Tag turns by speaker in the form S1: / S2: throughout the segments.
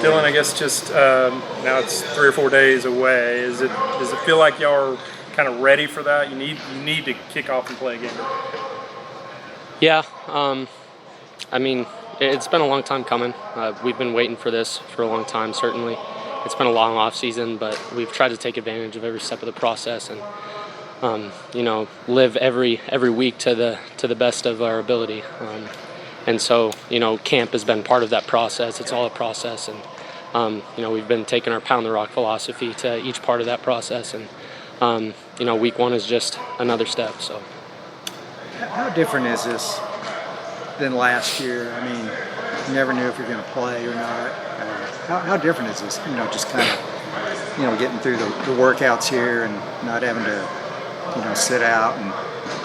S1: Dillon, I guess just now it's 3 or 4 days away. Does it feel like y'all are kind of ready for that? You need to kick off and play a game.
S2: Yeah, I mean, it's been a long time coming. We've been waiting for this for a long time, certainly. It's been a long off season, but we've tried to take advantage of every step of the process and live every week to the best of our ability. And so, camp has been part of that process. It's all a process, and we've been taking our pound the rock philosophy to each part of that process. And week one is just another step. So,
S3: how different is this than last year? I mean, you never knew if you're going to play or not. How different is this? Just kind of getting through the workouts here and not having to sit out and.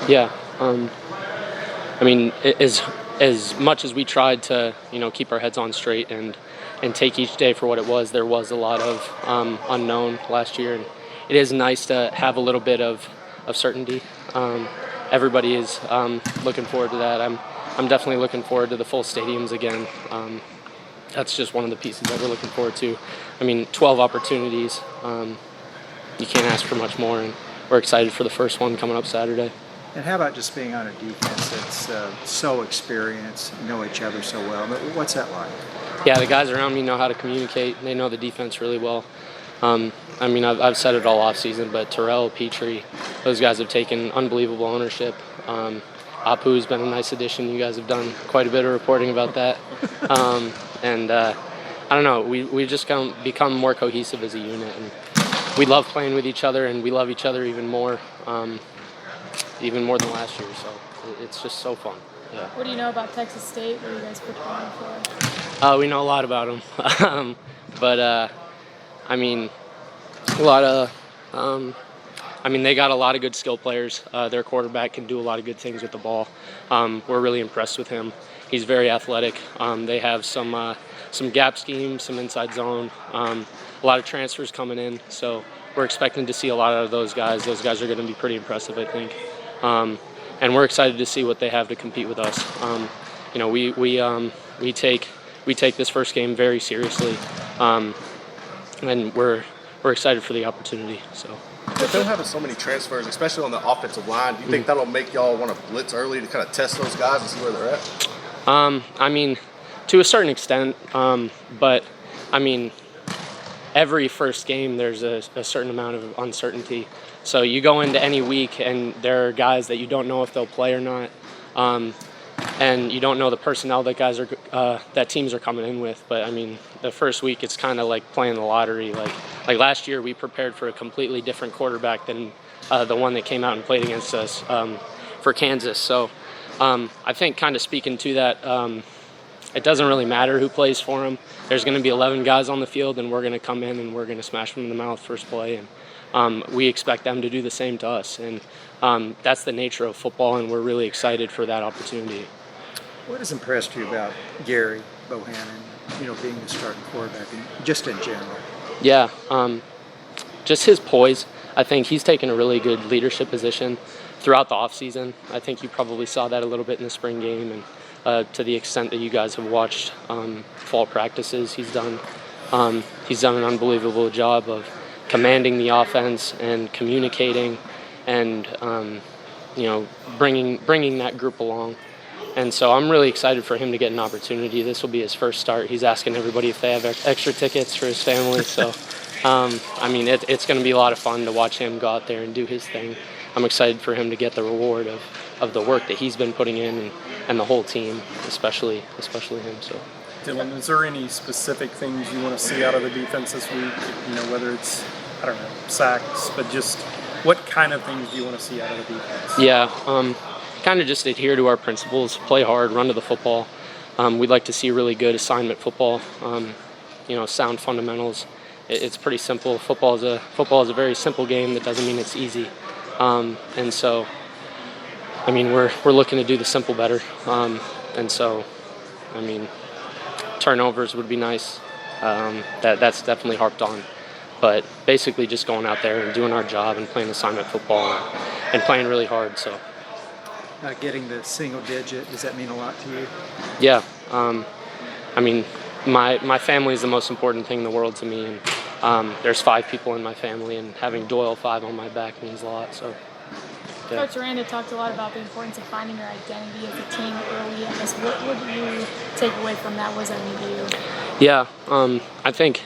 S2: Yeah, I mean, as much as we tried to keep our heads on straight and take each day for what it was, there was a lot of unknown last year, and it is nice to have a little bit of certainty. Everybody is looking forward to that. I'm definitely looking forward to the full stadiums again. That's just one of the pieces that we're looking forward to. I mean, 12 opportunities. You can't ask for much more, and we're excited for the first one coming up Saturday.
S3: And how about just being on a defense that's so experienced, know each other so well? What's that like?
S2: Yeah, the guys around me know how to communicate. They know the defense really well. I mean, I've said it all off season, but Terrell, Petrie, those guys have taken unbelievable ownership. Apu's been a nice addition. You guys have done quite a bit of reporting about that. And I don't know, we just become more cohesive as a unit. And we love playing with each other, and we love each other even more than last year. So it's just so fun. Yeah.
S4: What do you know about Texas State? What are you guys preparing for?
S2: We know a lot about them. But I mean, a lot of they got a lot of good skill players. Their quarterback can do a lot of good things with the ball. We're really impressed with him. He's very athletic. They have some gap schemes, some inside zone, a lot of transfers coming in. So we're expecting to see a lot out of those guys. Those guys are going to be pretty impressive, I think. And we're excited to see what they have to compete with us. We take this first game very seriously, and we're excited for the opportunity. So.
S5: With them having so many transfers, especially on the offensive line, do you think that'll make y'all want to blitz early to kind of test those guys and see where they're at?
S2: I mean, to a certain extent, but I mean, every first game there's a certain amount of uncertainty. So you go into any week and there are guys that you don't know if they'll play or not, and you don't know the personnel that teams are coming in with. But I mean, the first week it's kind of like playing the lottery. Like last year, we prepared for a completely different quarterback than the one that came out and played against us for Kansas. So I think kind of speaking to that, it doesn't really matter who plays for them. There's going to be 11 guys on the field, and we're going to come in and we're going to smash them in the mouth first play. And we expect them to do the same to us. And that's the nature of football, and we're really excited for that opportunity.
S3: What has impressed you about Gary Bohannon, being the starting quarterback, and just in general?
S2: Yeah, just his poise. I think he's taken a really good leadership position throughout the offseason. I think you probably saw that a little bit in the spring game, and to the extent that you guys have watched fall practices, he's done an unbelievable job of commanding the offense and communicating and bringing that group along. And so I'm really excited for him to get an opportunity. This will be his first start. He's asking everybody if they have extra tickets for his family. So, it's going to be a lot of fun to watch him go out there and do his thing. I'm excited for him to get the reward of the work that he's been putting in and the whole team, especially him. So,
S1: Dillon, is there any specific things you want to see out of the defense this week? Whether it's, sacks, but just what kind of things do you want to see out of the defense?
S2: Yeah, kind of just adhere to our principles, play hard, run to the football. We'd like to see really good assignment football, sound fundamentals. It's pretty simple. Football is a very simple game. That doesn't mean it's easy. And so, we're looking to do the simple better. And so, turnovers would be nice. That's definitely harped on. But basically just going out there and doing our job and playing assignment football and playing really hard. So.
S3: Getting the single digit, does that mean a lot to you?
S2: Yeah. my family is the most important thing in the world to me, and there's 5 people in my family, and having Doyle 5 on my back means a lot. So. Yeah.
S4: Coach Aranda talked a lot about the importance of finding your identity as a team early. I guess what would you take away from that? What does that mean to you?
S2: Yeah, I think.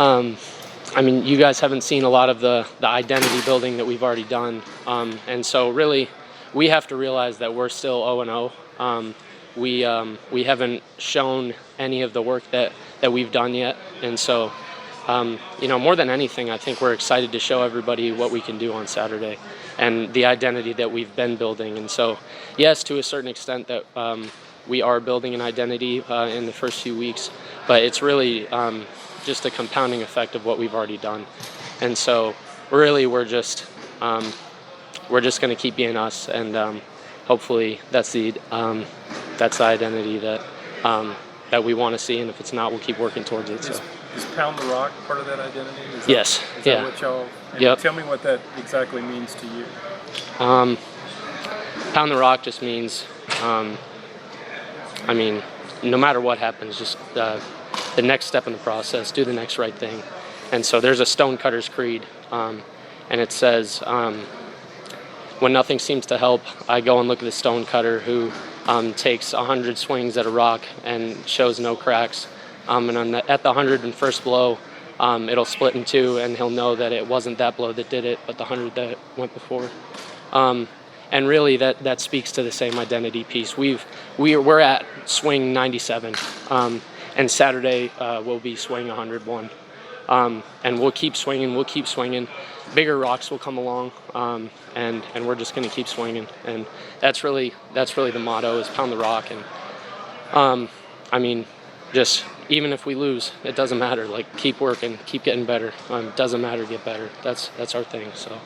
S2: I mean, you guys haven't seen a lot of the identity building that we've already done, and so really, we have to realize that we're still 0-0. We haven't shown any of the work that we've done yet, and so more than anything, I think we're excited to show everybody what we can do on Saturday and the identity that we've been building. And so, yes, to a certain extent that we are building an identity in the first few weeks, but it's really just a compounding effect of what we've already done. And so really we're just going to keep being us, and hopefully that's the identity that we want to see, and if it's not, we'll keep working towards it. So.
S1: Is Pound the Rock part of that identity?
S2: Yes.
S1: Is
S2: Yeah.
S1: that what y'all?
S2: Yep.
S1: Tell me what that exactly means to you.
S2: Pound the Rock just means, no matter what happens, just the next step in the process, do the next right thing. And so there's a Stonecutter's Creed, and it says, when nothing seems to help, I go and look at the stonecutter who takes 100 swings at a rock and shows no cracks. And at the 101st blow, it'll split in 2, and he'll know that it wasn't that blow that did it, but the 100 that went before. And really, that speaks to the same identity piece. We're at swing 97, and Saturday we'll be swing 101, and we'll keep swinging. Bigger rocks will come along, and we're just going to keep swinging, and that's really the motto, is pound the rock. And just even if we lose, it doesn't matter. Like, keep working, keep getting better. Doesn't matter, get better. That's our thing. So.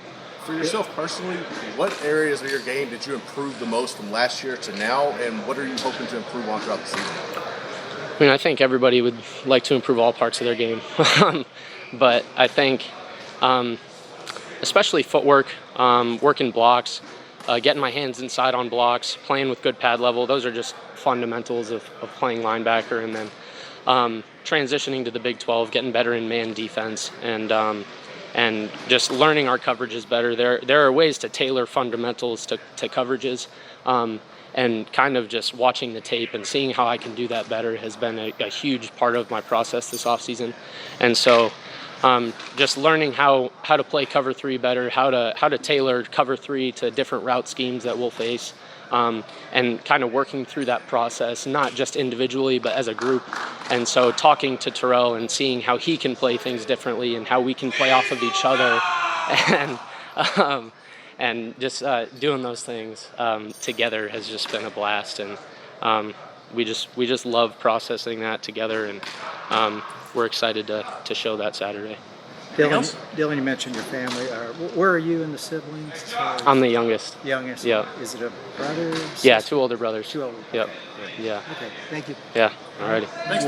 S5: For yourself personally, what areas of your game did you improve the most from last year to now, and what are you hoping to improve on throughout the season?
S2: I think everybody would like to improve all parts of their game, but I think especially footwork, working blocks, getting my hands inside on blocks, playing with good pad level. Those are just fundamentals of playing linebacker, and then transitioning to the Big 12, getting better in man defense, and just learning our coverages better. There are ways to tailor fundamentals to coverages, and kind of just watching the tape and seeing how I can do that better has been a huge part of my process this offseason. And so just learning how to play cover 3 better, how to tailor cover 3 to different route schemes that we'll face, and kind of working through that process, not just individually, but as a group. And so talking to Terrell and seeing how he can play things differently and how we can play off of each other, and just doing those things together has just been a blast. And we just love processing that together, and we're excited to show that Saturday.
S3: Dillon, you mentioned your family. Where are you in the siblings?
S2: I'm the youngest.
S3: Youngest?
S2: Yeah.
S3: Is it a brother?
S2: Yeah, 2 older brothers.
S3: 2 older.
S2: Yep. Yeah.
S3: Okay, thank you.
S2: Yeah. Alrighty.
S1: Thanks,